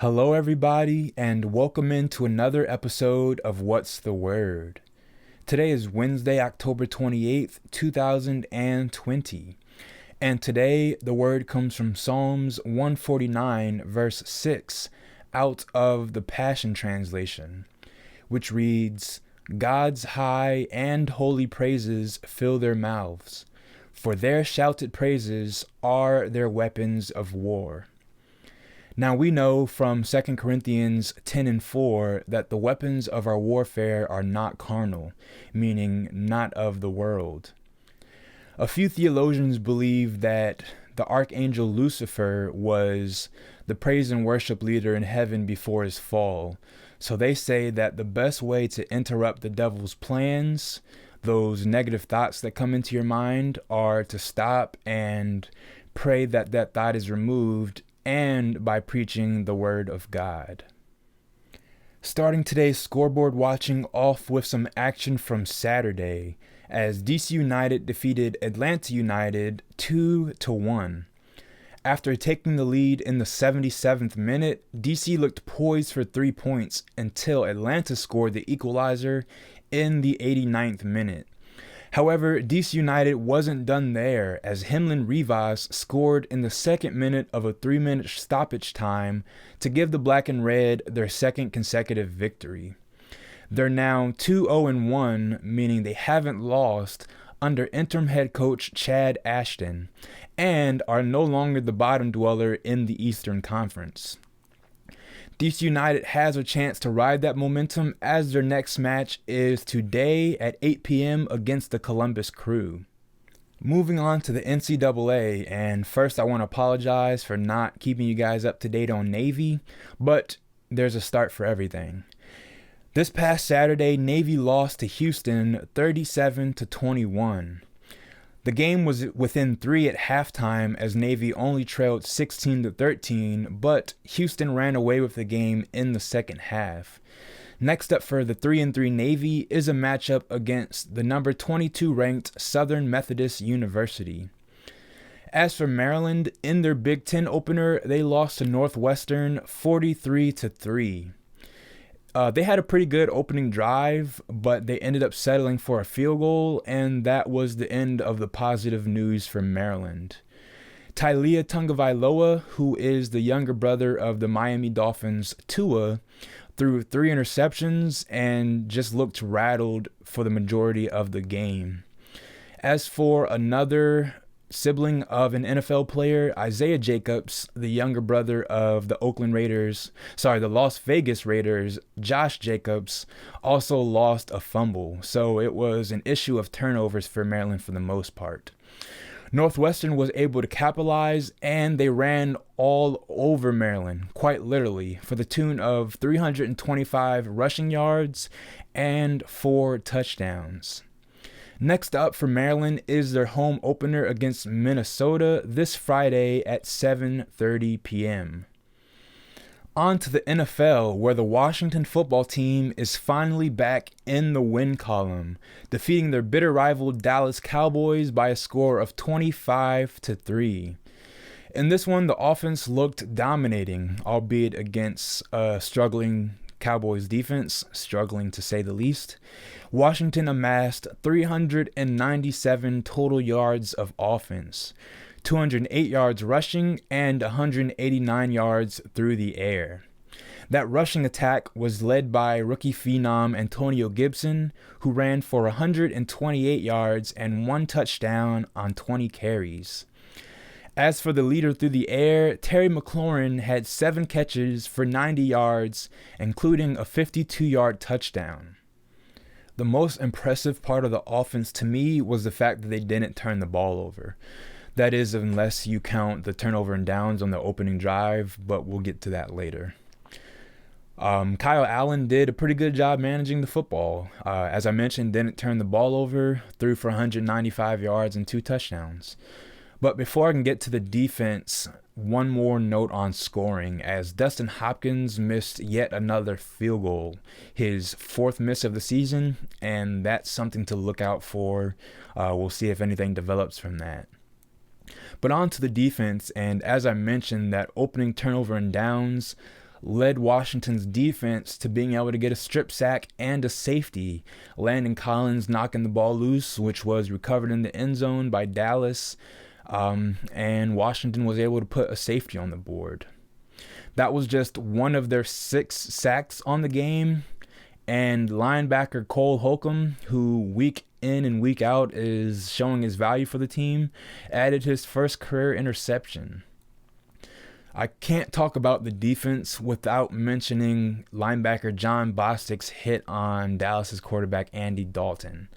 Hello, everybody, and welcome into another episode of What's the Word. Today is Wednesday, October 28th, 2020. And today, the word comes from Psalms 149, verse 6, out of the Passion Translation, which reads, God's high and holy praises fill their mouths, for their shouted praises are their weapons of war. Now we know from 2 Corinthians 10 and 4 that the weapons of our warfare are not carnal, meaning not of the world. A few theologians believe that the archangel Lucifer was the praise and worship leader in heaven before his fall. So they say that the best way to interrupt the devil's plans, those negative thoughts that come into your mind, are to stop and pray that that thought is removed, and by preaching the word of God. Starting today's scoreboard watching off with some action from Saturday, as D.C. United defeated Atlanta United 2-1. After taking the lead in the 77th minute, D.C. looked poised for 3 points until Atlanta scored the equalizer in the 89th minute. However, D.C. United wasn't done there, as Himlin Rivas scored in the second minute of a 3-minute stoppage time to give the Black and Red their second consecutive victory. They're now 2-0-1, meaning they haven't lost under interim head coach Chad Ashton, and are no longer the bottom dweller in the Eastern Conference. DC United has a chance to ride that momentum, as their next match is today at 8 p.m. against the Columbus Crew. Moving on to the NCAA, and first I want to apologize for not keeping you guys up to date on Navy, but there's a start for everything. This past Saturday, Navy lost to Houston 37-21. The game was within 3 at halftime, as Navy only trailed 16-13, but Houston ran away with the game in the second half. Next up for the 3-3 Navy is a matchup against the number 22 ranked Southern Methodist University. As for Maryland, in their Big Ten opener, they lost to Northwestern 43-3. They had a pretty good opening drive, but they ended up settling for a field goal, and that was the end of the positive news for Maryland. Taulia Tagovailoa, who is the younger brother of the Miami Dolphins' Tua, threw 3 interceptions and just looked rattled for the majority of the game. As for another sibling of an NFL player, Isaiah Jacobs, the younger brother of the the Las Vegas Raiders, Josh Jacobs, also lost a fumble. So it was an issue of turnovers for Maryland for the most part. Northwestern was able to capitalize, and they ran all over Maryland, quite literally, for the tune of 325 rushing yards and 4 touchdowns. Next up for Maryland is their home opener against Minnesota this Friday at 7:30 p.m. On to the NFL, where the Washington football team is finally back in the win column, defeating their bitter rival Dallas Cowboys by a score of 25-3. In this one, the offense looked dominating, albeit against a struggling Cowboys defense, struggling to say the least. Washington amassed 397 total yards of offense, 208 yards rushing, and 189 yards through the air. That rushing attack was led by rookie phenom Antonio Gibson, who ran for 128 yards and 1 touchdown on 20 carries. As for the leader through the air, Terry McLaurin had 7 catches for 90 yards, including a 52-yard touchdown. The most impressive part of the offense to me was the fact that they didn't turn the ball over. That is, unless you count the turnover and downs on the opening drive, but we'll get to that later. Kyle Allen did a pretty good job managing the football. As I mentioned, didn't turn the ball over, threw for 195 yards and 2 touchdowns. But before I can get to the defense, one more note on scoring, as Dustin Hopkins missed yet another field goal, his 4th miss of the season, and that's something to look out for. We'll see if anything develops from that. But on to the defense, and as I mentioned, that opening turnover and downs led Washington's defense to being able to get a strip sack and a safety. Landon Collins knocking the ball loose, which was recovered in the end zone by Dallas, and Washington was able to put a safety on the board. That was just one of their 6 sacks on the game, and linebacker Cole Holcomb, who week in and week out is showing his value for the team, added his first career interception. I can't talk about the defense without mentioning linebacker John Bostic's hit on Dallas's quarterback Andy Dalton.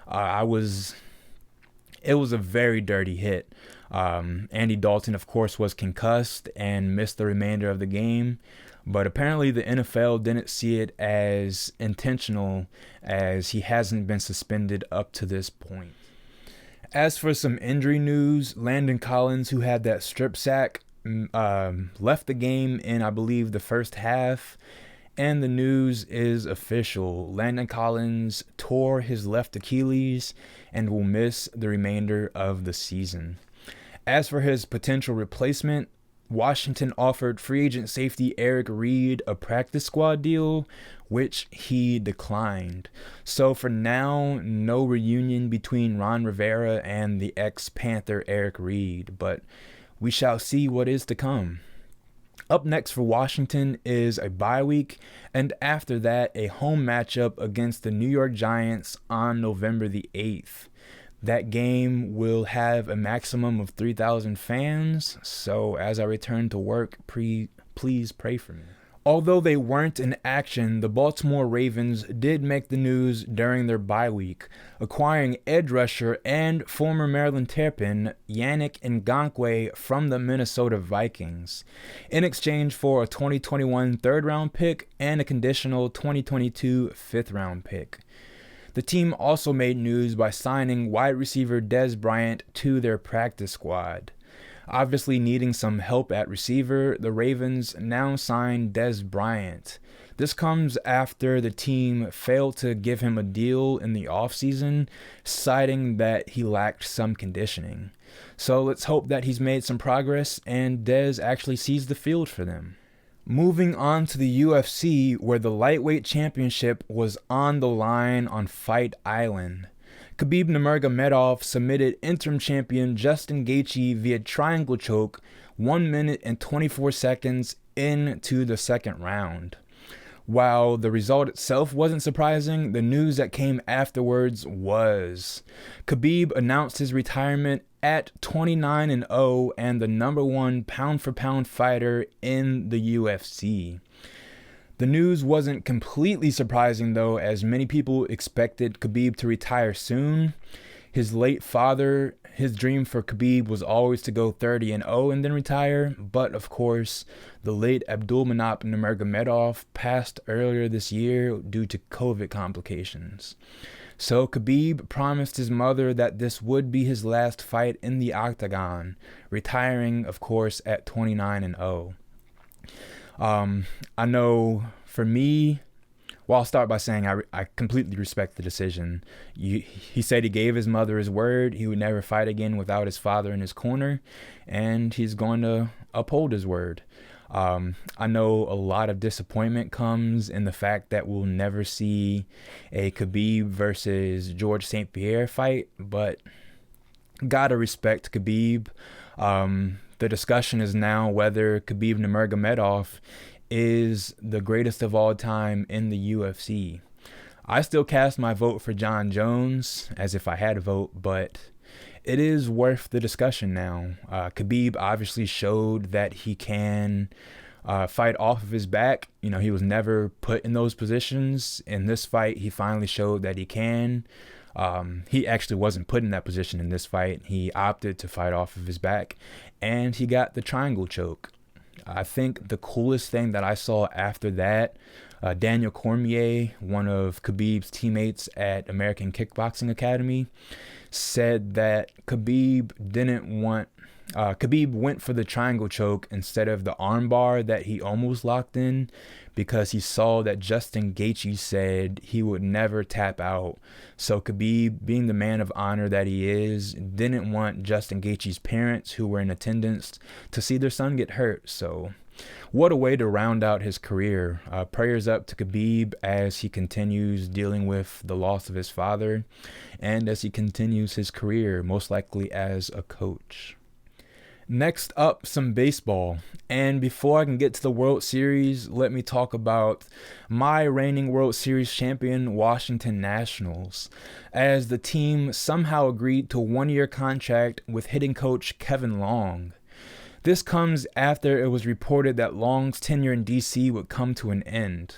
It was a very dirty hit. Andy Dalton, of course, was concussed and missed the remainder of the game, but apparently the NFL didn't see it as intentional, as he hasn't been suspended up to this point. As for some injury news, Landon Collins, who had that strip sack, left the game in, I believe, the first half, and the news is official. Landon Collins tore his left Achilles and will miss the remainder of the season. As for his potential replacement, Washington offered free agent safety Eric Reed a practice squad deal, which he declined. So for now, no reunion between Ron Rivera and the ex-Panther Eric Reed, but we shall see what is to come. Up next for Washington is a bye week, and after that, a home matchup against the New York Giants on November the 8th. That game will have a maximum of 3,000 fans, so as I return to work, please pray for me. Although they weren't in action, the Baltimore Ravens did make the news during their bye week, acquiring edge rusher and former Maryland Terrapin Yannick Ngakoue from the Minnesota Vikings, in exchange for a 2021 third-round pick and a conditional 2022 fifth-round pick. The team also made news by signing wide receiver Dez Bryant to their practice squad. Obviously needing some help at receiver, the Ravens now signed Dez Bryant. This comes after the team failed to give him a deal in the offseason, citing that he lacked some conditioning. So let's hope that he's made some progress and Dez actually sees the field for them. Moving on to the UFC, where the lightweight championship was on the line on Fight Island. Khabib Nurmagomedov submitted interim champion Justin Gaethje via triangle choke 1 minute and 24 seconds into the second round. While the result itself wasn't surprising, the news that came afterwards was. Khabib announced his retirement at 29-0 and the number 1 pound-for-pound fighter in the UFC. The news wasn't completely surprising, though, as many people expected Khabib to retire soon. His late father, his dream for Khabib was always to go 30-0 and then retire, but of course, the late Abdulmanap Nurmagomedov passed earlier this year due to COVID complications. So Khabib promised his mother that this would be his last fight in the octagon, retiring, of course, at 29-0. I know for me, well, I'll start by saying I completely respect the decision. He said he gave his mother his word. He would never fight again without his father in his corner, and he's going to uphold his word. I know a lot of disappointment comes in the fact that we'll never see a Khabib versus George St. Pierre fight, but gotta respect Khabib. The discussion is now whether Khabib Nurmagomedov is the greatest of all time in the UFC. I still cast my vote for John Jones, as if I had a vote, but it is worth the discussion now. Khabib obviously showed that he can fight off of his back. You know, he was never put in those positions. In this fight, he finally showed that he can. He actually wasn't put in that position in this fight. He opted to fight off of his back, and he got the triangle choke. I think the coolest thing that I saw after that, Daniel Cormier, one of Khabib's teammates at American Kickboxing Academy, said that Khabib went for the triangle choke instead of the armbar that he almost locked in, because he saw that Justin Gaethje said he would never tap out. So Khabib, being the man of honor that he is, didn't want Justin Gaethje's parents, who were in attendance, to see their son get hurt. So what a way to round out his career. Prayers up to Khabib as he continues dealing with the loss of his father and as he continues his career, most likely as a coach. Next up, some baseball. And before I can get to the World Series, let me talk about my reigning World Series champion, Washington Nationals, as the team somehow agreed to a one-year contract with hitting coach Kevin Long. This comes after it was reported that Long's tenure in D.C. would come to an end.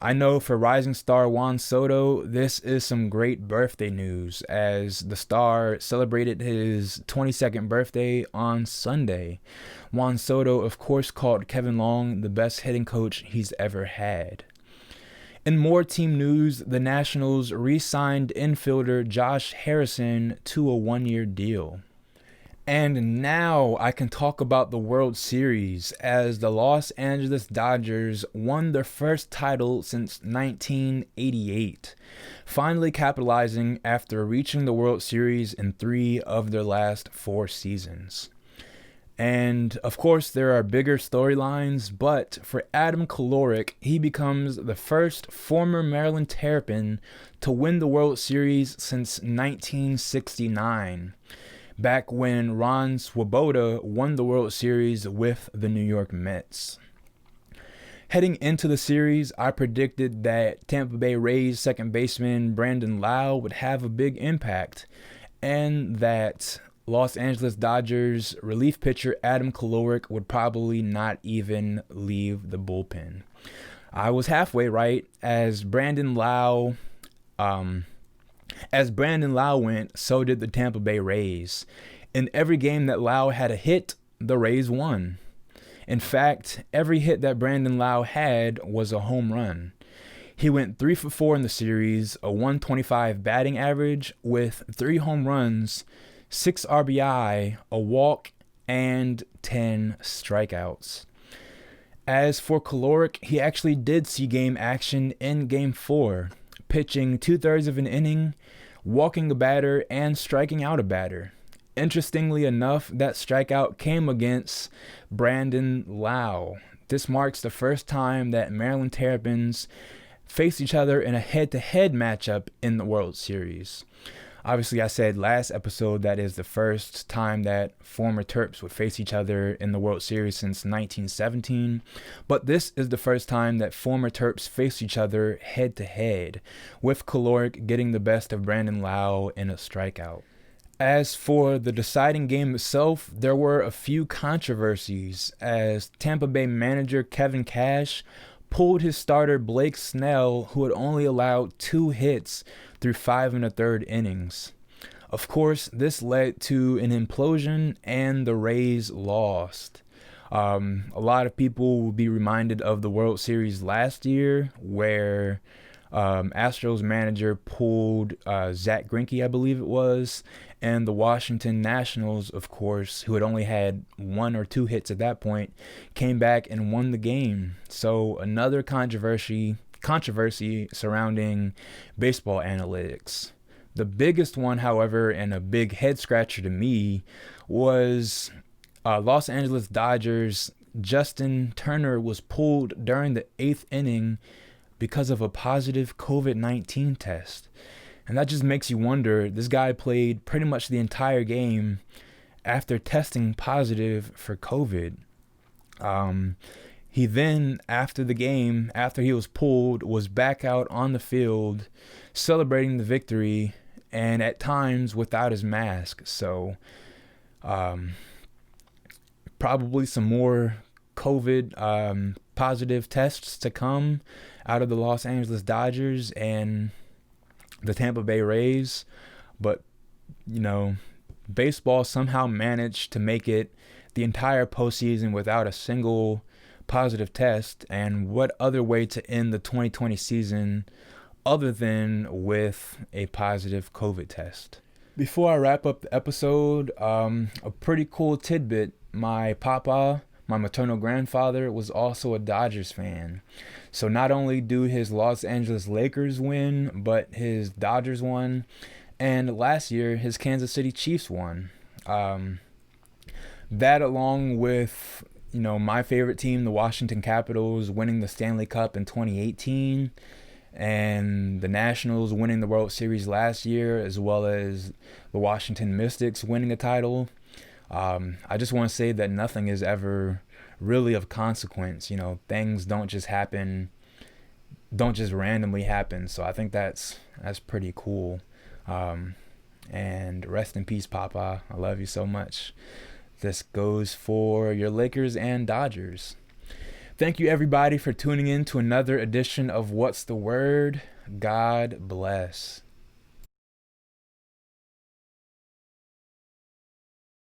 I know for rising star Juan Soto, this is some great birthday news, as the star celebrated his 22nd birthday on Sunday. Juan Soto, of course, called Kevin Long the best hitting coach he's ever had. In more team news, the Nationals re-signed infielder Josh Harrison to a one-year deal. And now I can talk about the World Series, as the Los Angeles Dodgers won their first title since 1988, finally capitalizing after reaching the World Series in 3 of their last 4 seasons. And of course, there are bigger storylines, but for Adam Kaloric, he becomes the first former Maryland Terrapin to win the World Series since 1969. Back when Ron Swoboda won the World Series with the New York Mets. Heading into the series, I predicted that Tampa Bay Rays second baseman Brandon Lowe would have a big impact, and that Los Angeles Dodgers relief pitcher Adam Kaloric would probably not even leave the bullpen. I was halfway right, as Brandon Lowe went, so did the Tampa Bay Rays. In every game that Lowe had a hit, the Rays won. In fact, every hit that Brandon Lowe had was a home run. He went 3 for 4 in the series, a 125 batting average with 3 home runs, 6 RBI, a walk, and 10 strikeouts. As for Kaloric, he actually did see game action in Game 4, pitching 2/3 of an inning, walking a batter, and striking out a batter. Interestingly enough, that strikeout came against Brandon Lowe. This marks the first time that Maryland Terrapins face each other in a head-to-head matchup in the World Series. Obviously, I said last episode that is the first time that former Terps would face each other in the World Series since 1917. But this is the first time that former Terps face each other head-to-head, with Kaloric getting the best of Brandon Lowe in a strikeout. As for the deciding game itself, there were a few controversies, as Tampa Bay manager Kevin Cash pulled his starter Blake Snell, who had only allowed 2 hits through 5 1/3 innings. Of course, this led to an implosion and the Rays lost. A lot of people will be reminded of the World Series last year, where Astros manager pulled Zach Greinke, I believe it was, and the Washington Nationals, of course, who had only had 1 or 2 hits at that point, came back and won the game. So another controversy surrounding baseball analytics. The biggest one, however, and a big head scratcher to me, was Los Angeles Dodgers Justin Turner was pulled during the 8th inning because of a positive COVID-19 test. And that just makes you wonder, this guy played pretty much the entire game after testing positive for COVID. He then, after the game, after he was pulled, was back out on the field celebrating the victory, and at times without his mask. So probably some more COVID positive tests to come out of the Los Angeles Dodgers and the Tampa Bay Rays. But, baseball somehow managed to make it the entire postseason without a single positive test. And what other way to end the 2020 season other than with a positive COVID test? Before I wrap up the episode, a pretty cool tidbit. My papa, my maternal grandfather, was also a Dodgers fan. So not only do his Los Angeles Lakers win, but his Dodgers won. And last year, his Kansas City Chiefs won. That, along with my favorite team, the Washington Capitals, winning the Stanley Cup in 2018, and the Nationals winning the World Series last year, as well as the Washington Mystics winning a title. I just want to say that nothing is ever really of consequence. Things don't just randomly happen. So I think that's pretty cool. And rest in peace, Papa. I love you so much. This goes for your Lakers and Dodgers. Thank you, everybody, for tuning in to another edition of What's the Word. God bless.